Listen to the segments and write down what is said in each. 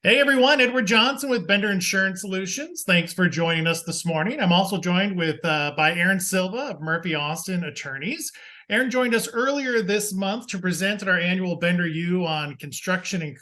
Hey everyone, Edward Johnson with Bender Insurance Solutions. Thanks for joining us this morning. I'm also joined by Aaron Silva of Murphy Austin Attorneys. Aaron joined us earlier this month to present at our annual Bender U on construction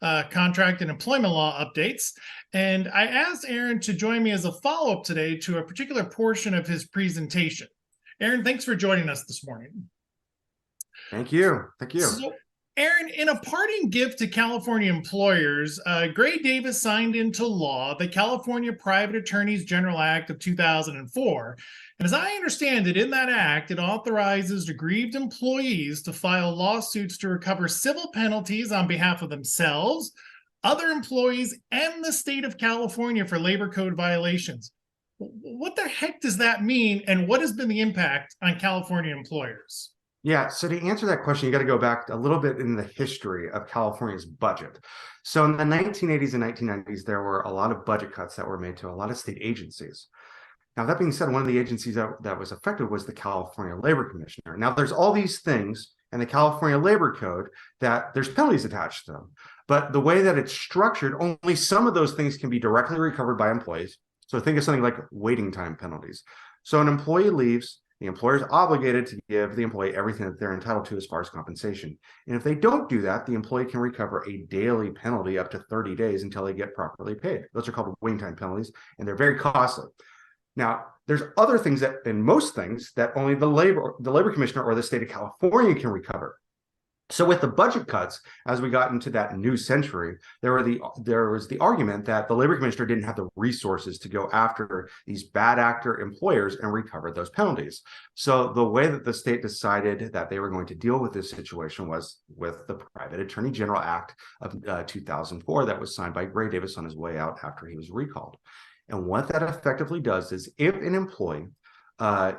and contract and employment law updates. And I asked Aaron to join me as a follow-up today to a particular portion of his presentation. Aaron, thanks for joining us this morning. Thank you. Thank you. So, Aaron, in a parting gift to California employers, Gray Davis signed into law the California Private Attorneys General Act of 2004. And as I understand it, in that act, it authorizes aggrieved employees to file lawsuits to recover civil penalties on behalf of themselves, other employees, and the state of California for labor code violations. What the heck does that mean, and what has been the impact on California employers? Yeah, so to answer that question, you got to go back a little bit in the history of California's budget. So in the 1980s and 1990s, there were a lot of budget cuts that were made to a lot of state agencies. Now, that being said, one of the agencies that was affected was the California Labor Commissioner. Now, there's all these things in the California Labor Code that there's penalties attached to them. But the way that it's structured, only some of those things can be directly recovered by employees. So think of something like waiting time penalties. So an employee leaves. The employer is obligated to give the employee everything that they're entitled to as far as compensation. And if they don't do that, the employee can recover a daily penalty up to 30 days until they get properly paid. Those are called waiting time penalties, and they're very costly. Now, there's other things that, and most things, that only the labor commissioner or the state of California can recover. So with the budget cuts, as we got into that new century, there was the argument that the labor commissioner didn't have the resources to go after these bad actor employers and recover those penalties. So the way that the state decided that they were going to deal with this situation was with the Private Attorney General Act of 2004 that was signed by Gray Davis on his way out after he was recalled. And what that effectively does is if an employee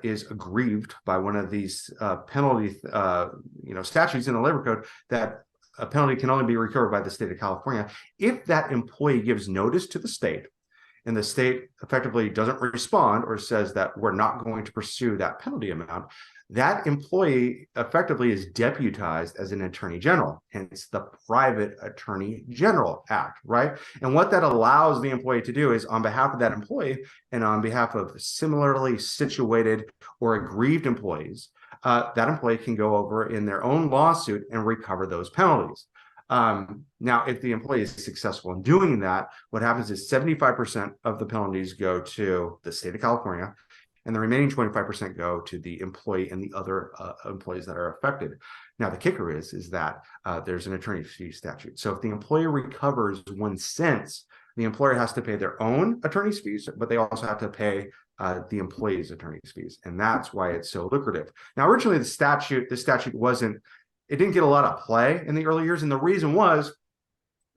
is aggrieved by one of these penalty statutes in the labor code that a penalty can only be recovered by the state of California. If that employee gives notice to the state and the state effectively doesn't respond or says that we're not going to pursue that penalty amount, that employee effectively is deputized as an attorney general, hence the Private Attorney General Act, right? And what that allows the employee to do is on behalf of that employee and on behalf of similarly situated or aggrieved employees, that employee can go over in their own lawsuit and recover those penalties. Now, if the employee is successful in doing that, what happens is 75% of the penalties go to the state of California, and the remaining 25% go to the employee and the other employees that are affected. Now, the kicker is that there's an attorney fee statute. So if the employer recovers 1 cent, the employer has to pay their own attorney's fees, but they also have to pay the employee's attorney's fees. And that's why it's so lucrative. Now, originally, this statute didn't get a lot of play in the early years. And the reason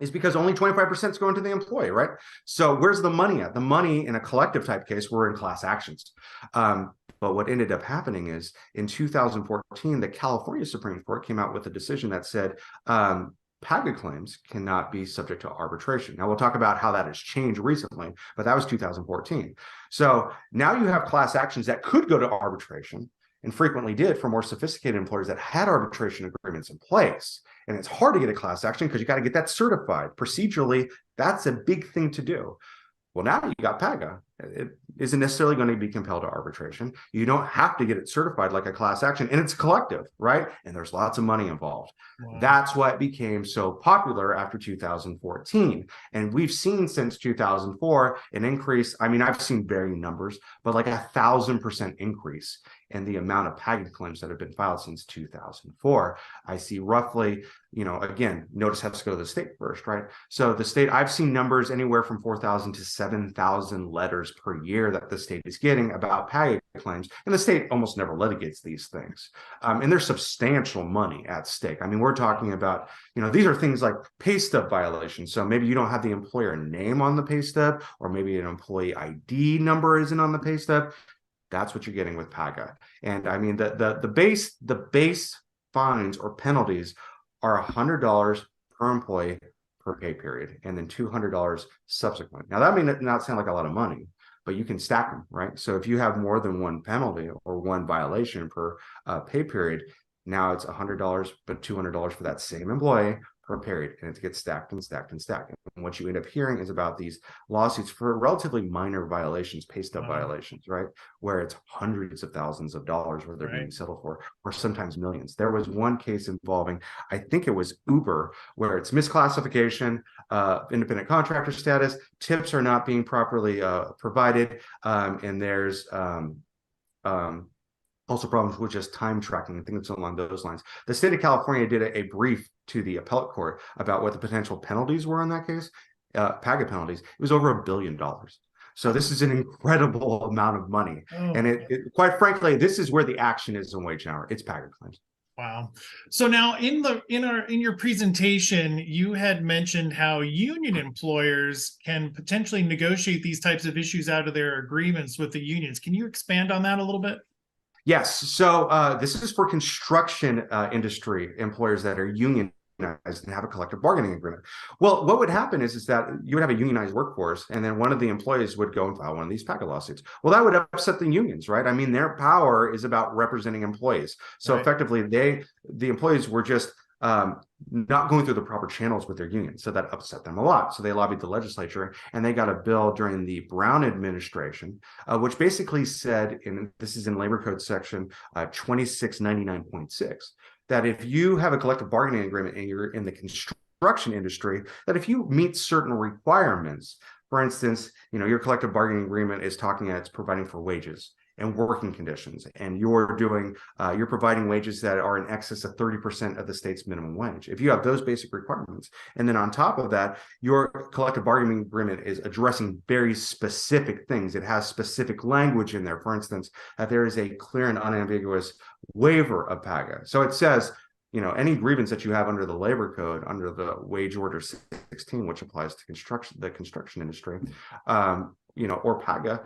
is because only 25% is going to the employee, right? So where's the money at? The money in a collective type case, we're in class actions. But what ended up happening is in 2014, the California Supreme Court came out with a decision that said PAGA claims cannot be subject to arbitration. Now, we'll talk about how that has changed recently, but that was 2014. So now you have class actions that could go to arbitration and frequently did for more sophisticated employers that had arbitration agreements in place. And it's hard to get a class action because you got to get that certified. Procedurally, that's a big thing to do. Well, now you got PAGA. It isn't necessarily going to be compelled to arbitration. You don't have to get it certified like a class action, and it's collective, right? And there's lots of money involved. Wow. That's why it became so popular after 2014. And we've seen since 2004 an increase. I mean, I've seen varying numbers, but like 1,000% increase in the amount of PAGA claims that have been filed since 2004. I see roughly, again, notice has to go to the state first, right? So the state, I've seen numbers anywhere from 4,000 to 7,000 letters per year that the state is getting about PAGA claims. And the state almost never litigates these things. And there's substantial money at stake. I mean, we're talking about, these are things like pay stub violations. So maybe you don't have the employer name on the pay stub, or maybe an employee ID number isn't on the pay stub. That's what you're getting with PAGA. And I mean, the base fines or penalties are $100 per employee per pay period, and then $200 subsequent. Now, that may not sound like a lot of money, but you can stack them, right? So if you have more than one penalty or one violation per pay period, now it's $100, but $200 for that same employee per period, and it gets stacked and stacked and stacked. And what you end up hearing is about these lawsuits for relatively minor violations, pay stub violations, right? Where it's hundreds of thousands of dollars where they're being settled for, or sometimes millions. There was one case involving, I think it was Uber, where it's misclassification, independent contractor status, tips are not being properly provided, and there's also problems with just time tracking and things along those lines. The state of California did a brief to the appellate court about what the potential penalties were in that case, PAGA penalties. It was over $1 billion. So this is an incredible amount of money. And it quite frankly, this is where the action is in wage and hour. It's PAGA claims. Wow. So now in your presentation, you had mentioned how union employers can potentially negotiate these types of issues out of their agreements with the unions. Can you expand on that a little bit? Yes. So this is for construction industry employers that are unionized and have a collective bargaining agreement. Well, what would happen is that you would have a unionized workforce, and then one of the employees would go and file one of these PAGA lawsuits. Well, that would upset the unions, right? I mean, their power is about representing employees. So effectively, the employees were just not going through the proper channels with their union. So that upset them a lot. So they lobbied the legislature, and they got a bill during the Brown administration, which basically said, and this is in Labor Code section 2699.6, that if you have a collective bargaining agreement and you're in the construction industry, that if you meet certain requirements, for instance, your collective bargaining agreement is talking, it's providing for wages and working conditions, and you're providing wages that are in excess of 30% of the state's minimum wage. If you have those basic requirements, and then on top of that, your collective bargaining agreement is addressing very specific things. It has specific language in there, for instance, that there is a clear and unambiguous waiver of PAGA. So it says, any grievance that you have under the labor code, under the wage order 16, which applies to the construction industry, or PAGA,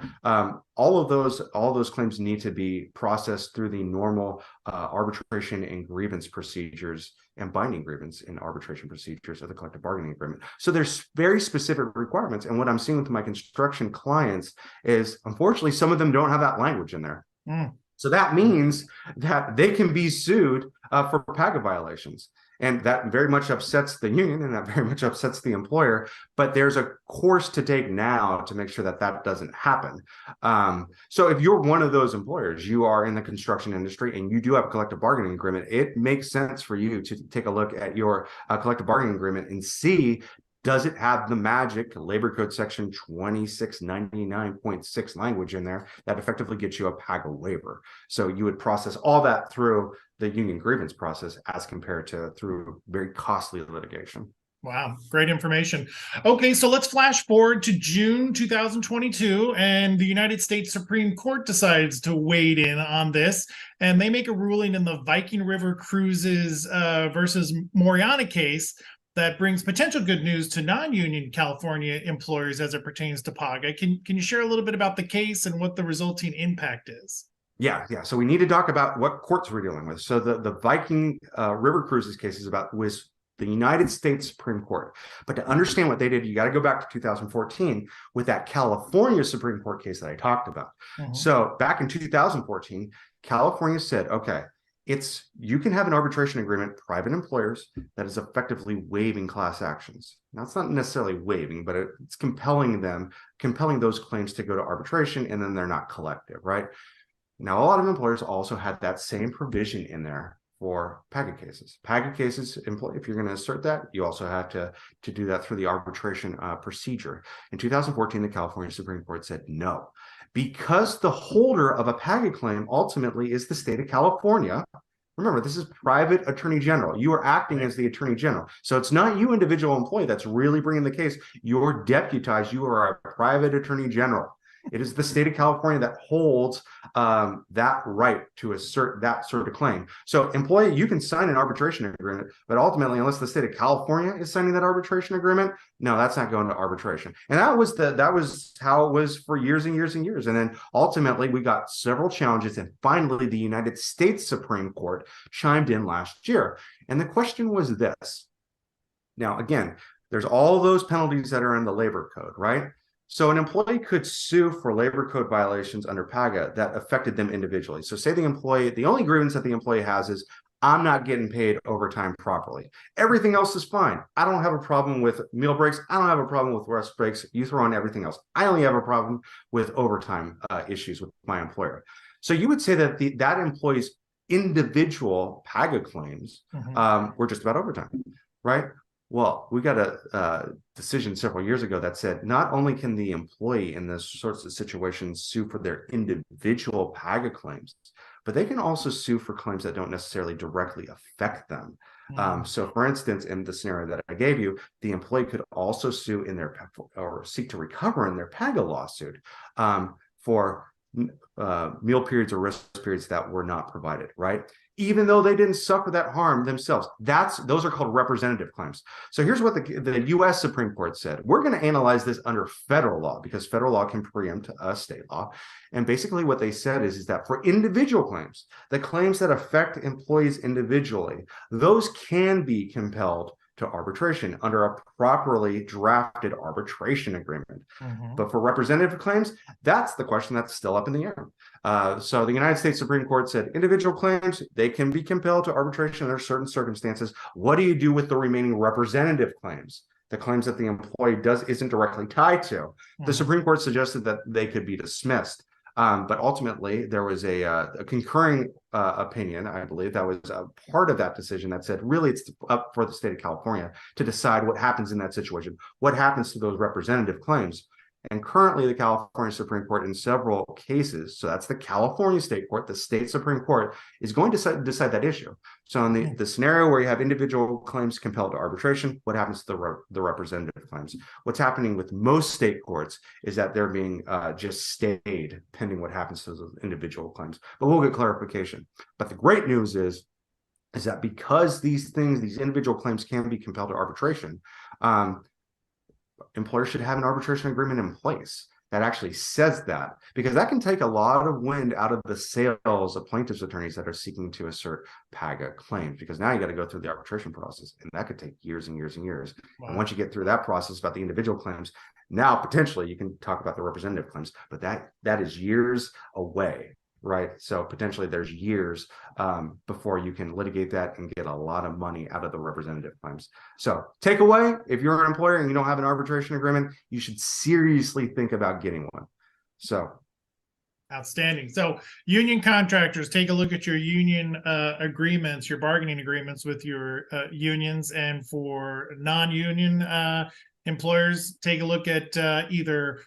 all of those claims need to be processed through the normal arbitration and grievance procedures and binding grievance and arbitration procedures of the collective bargaining agreement. So there's very specific requirements. And what I'm seeing with my construction clients is, unfortunately, some of them don't have that language in there. So that means that they can be sued for PAGA violations. And that very much upsets the union, and that very much upsets the employer. But there's a course to take now to make sure that that doesn't happen. So if you're one of those employers, you are in the construction industry and you do have a collective bargaining agreement, it makes sense for you to take a look at your collective bargaining agreement and see, does it have the magic Labor Code section 2699.6 language in there that effectively gets you a PAGA waiver? So you would process all that through the union grievance process as compared to through very costly litigation. Wow, great information. Okay, so let's flash forward to June 2022, and the United States Supreme Court decides to wade in on this, and they make a ruling in the Viking River Cruises versus Moriana case that brings potential good news to non-union California employers as it pertains to PAGA. Can you share a little bit about the case and what the resulting impact is? Yeah. So we need to talk about what courts we're dealing with. So the Viking River Cruises case was the United States Supreme Court. But to understand what they did, you got to go back to 2014 with that California Supreme Court case that I talked about. So back in 2014, California said, okay, you can have an arbitration agreement, private employers, that is effectively waiving class actions. Now, it's not necessarily waiving, but it's compelling those claims to go to arbitration, and then they're not collective, right? Now, a lot of employers also had that same provision in there for PAGA cases. PAGA cases, if you're going to assert that, you also have to do that through the arbitration procedure. In 2014, the California Supreme Court said no. Because the holder of a PAGA claim ultimately is the state of California. Remember, this is private attorney general. You are acting as the attorney general. So it's not you, individual employee, that's really bringing the case. You're deputized. You are a private attorney general. It is the state of California that holds that right to assert that sort of claim. So employee, you can sign an arbitration agreement, but ultimately, unless the state of California is signing that arbitration agreement, no, that's not going to arbitration. And that was how it was for years and years and years. And then ultimately, we got several challenges, and finally, the United States Supreme Court chimed in last year. And the question was this. Now, again, there's all those penalties that are in the labor code, right? So an employee could sue for labor code violations under PAGA that affected them individually. So say the only grievance that the employee has is, I'm not getting paid overtime properly. Everything else is fine. I don't have a problem with meal breaks. I don't have a problem with rest breaks. You throw in everything else. I only have a problem with overtime issues with my employer. So you would say that that employee's individual PAGA claims were just about overtime, right? Well, we got a decision several years ago that said not only can the employee in this sorts of situations sue for their individual PAGA claims, but they can also sue for claims that don't necessarily directly affect them. So, for instance, in the scenario that I gave you, the employee could also sue in their or seek to recover in their PAGA lawsuit for meal periods or rest periods that were not provided, right? Even though they didn't suffer that harm themselves. Those are called representative claims. So here's what the U.S. Supreme Court said. We're going to analyze this under federal law because federal law can preempt state law. And basically what they said is that for individual claims, the claims that affect employees individually, those can be compelled to arbitration under a properly drafted arbitration agreement. But for representative claims, that's the question that's still up in the air. So the United States Supreme Court said individual claims, they can be compelled to arbitration under certain circumstances. What do you do with the remaining representative claims? The claims that the employee isn't directly tied to. The Supreme Court suggested that they could be dismissed. But ultimately, there was a concurring opinion, I believe, that was a part of that decision that said, really, it's up for the state of California to decide what happens in that situation, what happens to those representative claims. And currently, the California Supreme Court, in several cases, so that's the California State Court, the state Supreme Court, is going to decide that issue. So in the scenario where you have individual claims compelled to arbitration, what happens to the representative claims? What's happening with most state courts is that they're being just stayed pending what happens to those individual claims. But we'll get clarification. But the great news is that because these individual claims can be compelled to arbitration, employers should have an arbitration agreement in place that actually says that, because that can take a lot of wind out of the sails of plaintiffs' attorneys that are seeking to assert PAGA claims, because now you got to go through the arbitration process, and that could take years and years and years. Wow. And once you get through that process about the individual claims, now potentially you can talk about the representative claims, but that is years away. Right. So potentially there's years before you can litigate that and get a lot of money out of the representative claims. So takeaway, if you're an employer and you don't have an arbitration agreement, you should seriously think about getting one. So. Outstanding. So union contractors, take a look at your union agreements, your bargaining agreements with your unions, and for non-union employers, take a look at either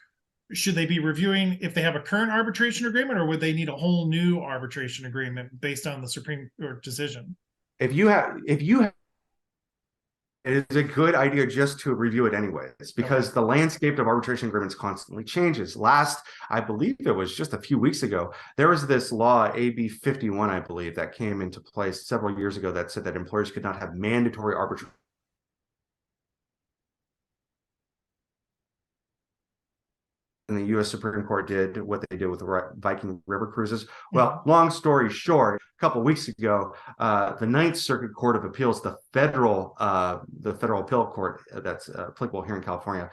should they be reviewing if they have a current arbitration agreement, or would they need a whole new arbitration agreement based on the Supreme Court decision? If you have, it is a good idea just to review it anyways, because the landscape of arbitration agreements constantly changes. I believe it was just a few weeks ago, there was this law, AB 51, I believe, that came into place several years ago that said that employers could not have mandatory arbitration. And the U.S. Supreme Court did what they did with the Viking River cruises. Well, long story short, a couple of weeks ago, the Ninth Circuit Court of Appeals, the federal appeal court that's applicable here in California,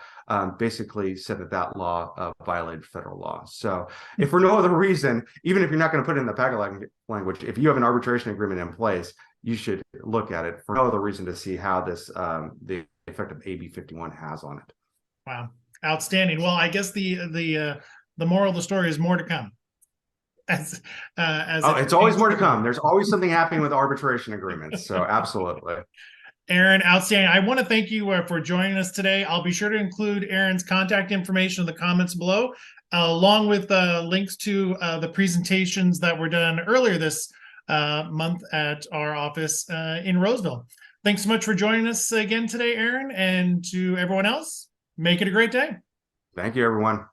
basically said that law violated federal law. So, if for no other reason, even if you're not going to put it in the PAGA language, if you have an arbitration agreement in place, you should look at it for no other reason to see how this the effect of AB 51 has on it. Wow. Outstanding. Well, I guess the moral of the story is more to come. It's always more to come. There's always something happening with arbitration agreements. So absolutely. Aaron, outstanding. I want to thank you for joining us today. I'll be sure to include Aaron's contact information in the comments below, along with links to the presentations that were done earlier this month at our office in Roseville. Thanks so much for joining us again today, Aaron, and to everyone else. Make it a great day. Thank you, everyone.